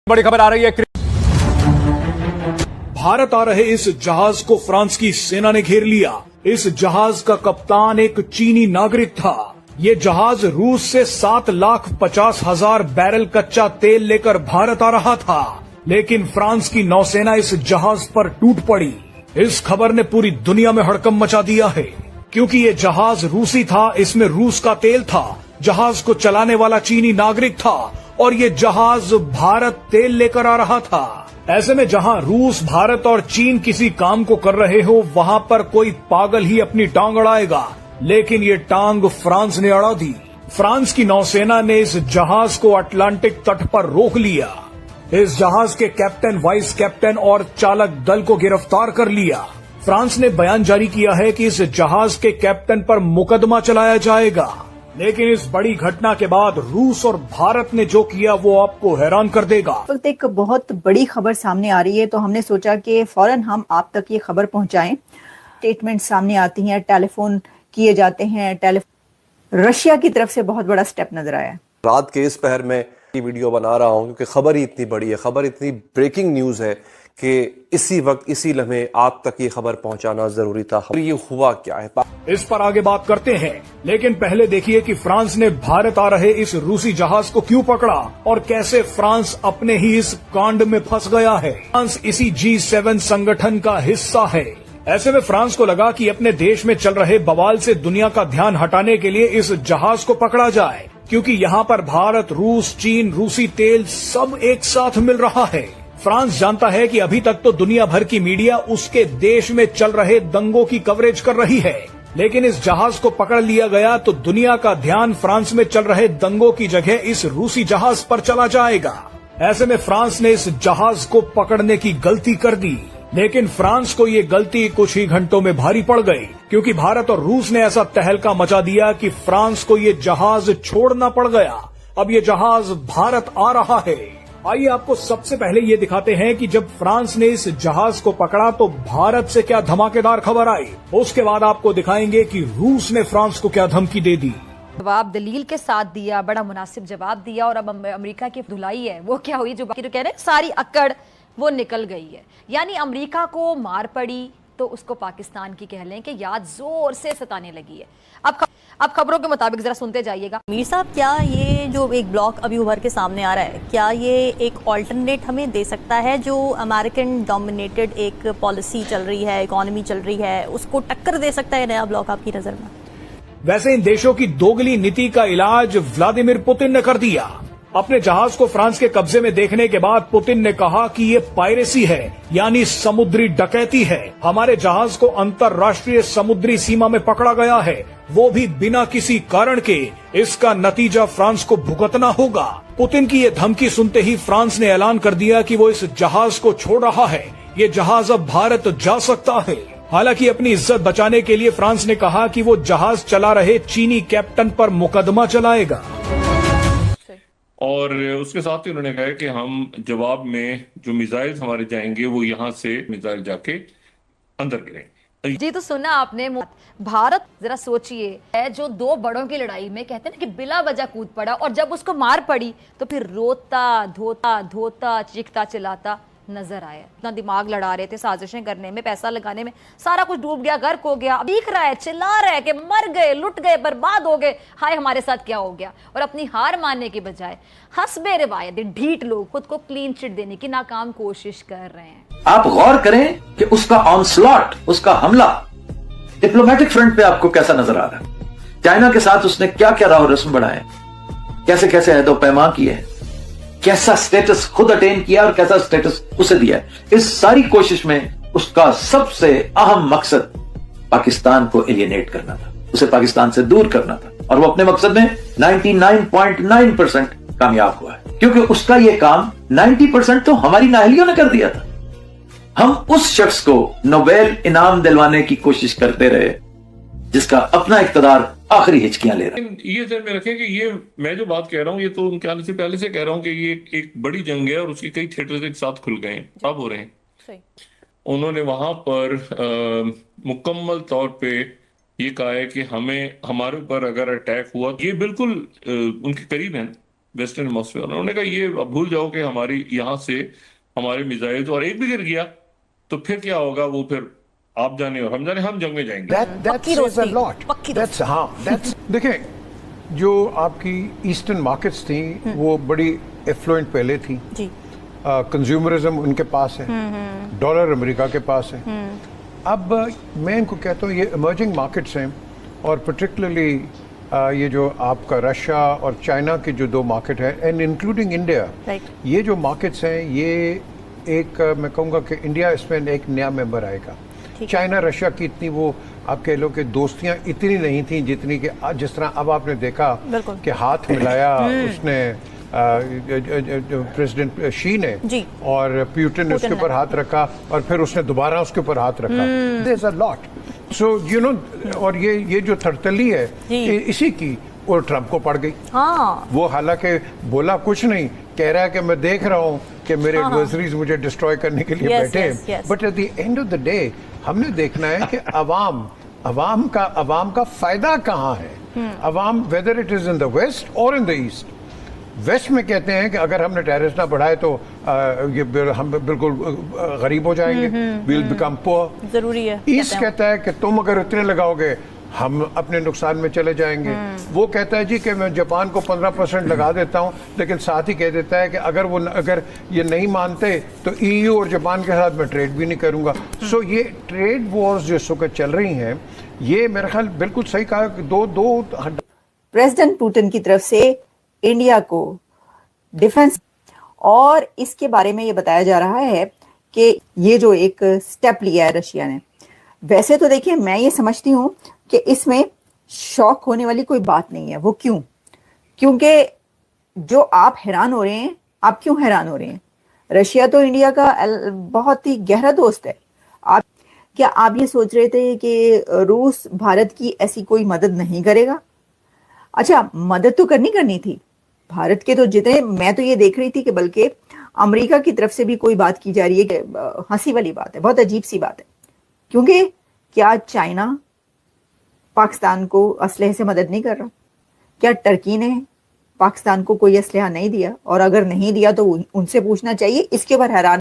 बड़ी खबर आ रही है। भारत आ रहे इस जहाज को फ्रांस की सेना ने घेर लिया। इस जहाज का कप्तान एक चीनी नागरिक था। ये जहाज रूस से 7,50,000 बैरल कच्चा तेल लेकर भारत आ रहा था, लेकिन फ्रांस की नौसेना इस जहाज पर टूट पड़ी। इस खबर ने पूरी दुनिया में हड़कंप मचा दिया है, क्योंकि ये जहाज रूसी था, इसमें रूस का तेल था, जहाज को चलाने वाला चीनी नागरिक था और ये जहाज भारत तेल लेकर आ रहा था। ऐसे में जहां रूस, भारत और चीन किसी काम को कर रहे हो, वहां पर कोई पागल ही अपनी टांग अड़ाएगा, लेकिन ये टांग फ्रांस ने अड़ा दी। फ्रांस की नौसेना ने इस जहाज को अटलांटिक तट पर रोक लिया। इस जहाज के कैप्टन, वाइस कैप्टन और चालक दल को गिरफ्तार कर लिया। फ्रांस ने बयान जारी किया है कि इस जहाज के कैप्टन पर मुकदमा चलाया जाएगा। लेकिन इस बड़ी घटना के बाद रूस और भारत ने जो किया वो आपको हैरान कर देगा। इस वक्त एक बहुत बड़ी खबर सामने आ रही है, तो हमने सोचा कि फौरन हम आप तक ये खबर पहुंचाएं। स्टेटमेंट सामने आती हैं, टेलीफोन किए जाते हैं। रशिया की तरफ से बहुत बड़ा स्टेप नजर आया। रात के इस पहर में ये वीडियो बना रहा हूं क्योंकि खबर ही इतनी बड़ी है, खबर इतनी ब्रेकिंग न्यूज है कि इसी वक्त, इसी लम्हे आप तक ये खबर पहुंचाना जरूरी था। ये हुआ क्या है, इस पर आगे बात करते हैं, लेकिन पहले देखिए कि फ्रांस ने भारत आ रहे इस रूसी जहाज को क्यों पकड़ा और कैसे फ्रांस अपने ही इस कांड में फंस गया है। फ्रांस इसी G7 संगठन का हिस्सा है। ऐसे में फ्रांस को लगा कि अपने देश में चल रहे बवाल से दुनिया का ध्यान हटाने के लिए इस जहाज को पकड़ा जाए, क्योंकि यहाँ पर भारत, रूस, चीन, रूसी तेल सब एक साथ मिल रहा है। फ्रांस जानता है कि अभी तक तो दुनिया भर की मीडिया उसके देश में चल रहे दंगों की कवरेज कर रही है, लेकिन इस जहाज को पकड़ लिया गया तो दुनिया का ध्यान फ्रांस में चल रहे दंगों की जगह इस रूसी जहाज पर चला जाएगा। ऐसे में फ्रांस ने इस जहाज को पकड़ने की गलती कर दी, लेकिन फ्रांस को ये गलती कुछ ही घंटों में भारी पड़ गई, क्योंकि भारत और रूस ने ऐसा तहलका मचा दिया कि फ्रांस को ये जहाज छोड़ना पड़ गया। अब ये जहाज भारत आ रहा है। आइए आपको सबसे पहले ये दिखाते हैं कि जब फ्रांस ने इस जहाज को पकड़ा तो भारत से क्या धमाकेदार खबर आई। उसके बाद आपको दिखाएंगे कि रूस ने फ्रांस को क्या धमकी दे दी। जवाब दलील के साथ दिया, बड़ा मुनासिब जवाब दिया, और अब अमेरिका की धुलाई है वो क्या हुई, जो बाकी जो कह रहे हैं सारी अकड़ वो निकल गई है। यानी अमेरिका को मार पड़ी तो उसको पाकिस्तान की कह लें कि याद जोर से सताने लगी है। अब खबरों के मुताबिक जरा सुनते जाइएगा। मीर साहब, क्या ये जो एक ब्लॉक अभी उभर के सामने आ रहा है, क्या ये एक ऑल्टरनेट हमें दे सकता है? जो अमेरिकन डोमिनेटेड एक पॉलिसी चल रही है, इकोनॉमी चल रही है, उसको टक्कर दे सकता है नया ब्लॉक आपकी नजर में? वैसे इन देशों की दोगली नीति का इलाज व्लादिमीर पुतिन ने कर दिया। अपने जहाज को फ्रांस के कब्जे में देखने के बाद पुतिन ने कहा कि ये पायरेसी है, यानी समुद्री डकैती है। हमारे जहाज को अंतर्राष्ट्रीय समुद्री सीमा में पकड़ा गया है, वो भी बिना किसी कारण के। इसका नतीजा फ्रांस को भुगतना होगा। पुतिन की ये धमकी सुनते ही फ्रांस ने ऐलान कर दिया कि वो इस जहाज को छोड़ रहा है। ये जहाज अब भारत जा सकता है। हालांकि अपनी इज्जत बचाने के लिए फ्रांस ने कहा कि वो जहाज चला रहे चीनी कैप्टन पर मुकदमा चलाएगा। और उसके साथ ही उन्होंने कहा कि हम जवाब में जो मिसाइल हमारे जाएंगे वो यहाँ से मिसाइल जाके अंदर गिरेंगे। जी, तो सुना आपने। भारत, जरा सोचिए, है जो दो बड़ों की लड़ाई में कहते हैं ना कि बिला वजह कूद पड़ा, और जब उसको मार पड़ी तो फिर रोता धोता चीखता चिल्लाता नजर आया। इतना दिमाग लड़ा रहे थे साजिशें करने में, पैसा लगाने में, सारा कुछ डूब गया, गर्क हो गया। अब दिख रहा है, चिल्ला रहा है कि मर गए, लुट गए, बर्बाद हो गए, हाय हमारे साथ क्या हो गया। और अपनी हार मानने के बजाय हस्बे रिवायत ढीठ लोग खुद को क्लीन चिट देने की नाकाम कोशिश कर रहे हैं। आप गौर करें कि उसका ऑनस्लॉट, उसका हमला डिप्लोमेटिक फ्रंट पे आपको कैसा नजर आ रहा है। चाइना के साथ उसने क्या क्या राव रस्म बढ़ाए, कैसे कैसे अहदो पैमा किए, कैसा स्टेटस खुद अटेन किया और कैसा स्टेटस उसे दिया। इस सारी कोशिश में उसका सबसे अहम मकसद पाकिस्तान को एलियनेट करना था, उसे पाकिस्तान से दूर करना था, और वो अपने मकसद में 99.9% कामयाब हुआ है, क्योंकि उसका यह काम 90% तो हमारी नाअहलियों ने कर दिया था। हम उस शख्स को नोबेल इनाम दिलवाने की कोशिश करते रहे जिसका अपना इख्तियार आखिरी हिचकियां ले रहा है। ये ध्यान में रखें कि ये मैं जो बात कह रहा हूँ ये तो उनके आने से पहले से कह रहा हूँ कि ये एक बड़ी जंग है और उसके कई थिएटर एक साथ खुल गए हैं, अब हो रहे हैं। उन्होंने वहां पर मुकम्मल तौर पे ये कहा है कि हमें, हमारे ऊपर अगर अटैक हुआ, ये बिल्कुल उनके करीब है, वेस्टर्न हेमोस्फीयर। उन्होंने कहा ये अब भूल जाओ कि हमारी यहाँ से हमारे मिसाइल और एक भी गिर गया तो फिर क्या होगा, वो फिर आप जाने और हम जाने, हम जंग में जाएंगे। that says a lot. That's देखिए, जो आपकी ईस्टर्न मार्केट्स थी वो बड़ी एफ्लुएंट पहले थी जी। कंज्यूमरिज्म उनके पास है, डॉलर अमेरिका के पास है। अब मैं इनको कहता हूँ ये इमर्जिंग मार्केट्स हैं, और पर्टिकुलरली ये जो आपका रशिया और चाइना के जो दो मार्केट है, एंड इंक्लूडिंग इंडिया, ये जो मार्केट्स हैं ये एक मैं कहूँगा कि इंडिया इसमें एक नया मेंबर आएगा। चाइना रशिया की इतनी वो आप कह लो कि दोस्तियां इतनी नहीं थी जितनी कि जिस तरह अब आपने देखा कि हाथ मिलाया उसने प्रेसिडेंट शी ने जी। और प्यूटिन ने उसके ऊपर हाथ रखा और फिर उसने दोबारा उसके ऊपर हाथ रखा। There is a lot, so you know, और ये जो थरतली है इसी की और ट्रंप को पड़ गई। हाँ। वो हालांकि बोला कुछ नहीं, कह रहा है कि मैं देख रहा हूँ कि मेरे एडवर्सरीज मुझे डिस्ट्रॉय करने के लिए बैठे हैं, but at the end of the day हमने देखना है कि अवाम का फायदा कहाँ है। अवाम, whether it is in the west or in the east, waste में कहते हैं कि अगर हमने टैरिफ ना बढ़ाए तो ये हम बिल्कुल गरीब हो जाएंगे, विल बिकम पुअर। जरूरी है। ईस्ट कहता है कि तुम अगर इतने लगाओगे हम अपने नुकसान में चले जाएंगे। वो कहता है जी कि मैं जापान को 15% लगा देता हूं, लेकिन साथ ही कह देता है कि अगर ये नहीं मानते तो ईयू और जापान के साथ मैं ट्रेड भी नहीं करूंगा। सो ये ट्रेड वॉर्स जो इस वक्त चल रही हैं, ये मेरा ख्याल बिल्कुल सही कहा। दो प्रेसिडेंट पुतिन की तरफ से इंडिया को डिफेंस, और इसके बारे में ये बताया जा रहा है कि ये जो एक स्टेप लिया है रशिया ने, वैसे तो देखिए मैं ये समझती हूँ कि इसमें शौक होने वाली कोई बात नहीं है। वो क्यों? क्योंकि जो आप हैरान हो रहे हैं, आप क्यों हैरान हो रहे हैं? रशिया तो इंडिया का बहुत ही गहरा दोस्त है। क्या आप ये सोच रहे थे कि रूस भारत की ऐसी कोई मदद नहीं करेगा? अच्छा, मदद तो करनी थी भारत के, तो जितने मैं तो ये देख रही थी कि बल्कि अमेरिका की तरफ से भी कोई बात की जा रही है कि हंसी वाली बात है, बहुत अजीब सी बात है। क्योंकि क्या चाइना पाकिस्तान को असलहे से मदद नहीं कर रहा? क्या टर्की ने पाकिस्तान को कोई असलहा नहीं दिया? और अगर नहीं दिया तो उनसे पूछना चाहिए। इसके ऊपर हैरान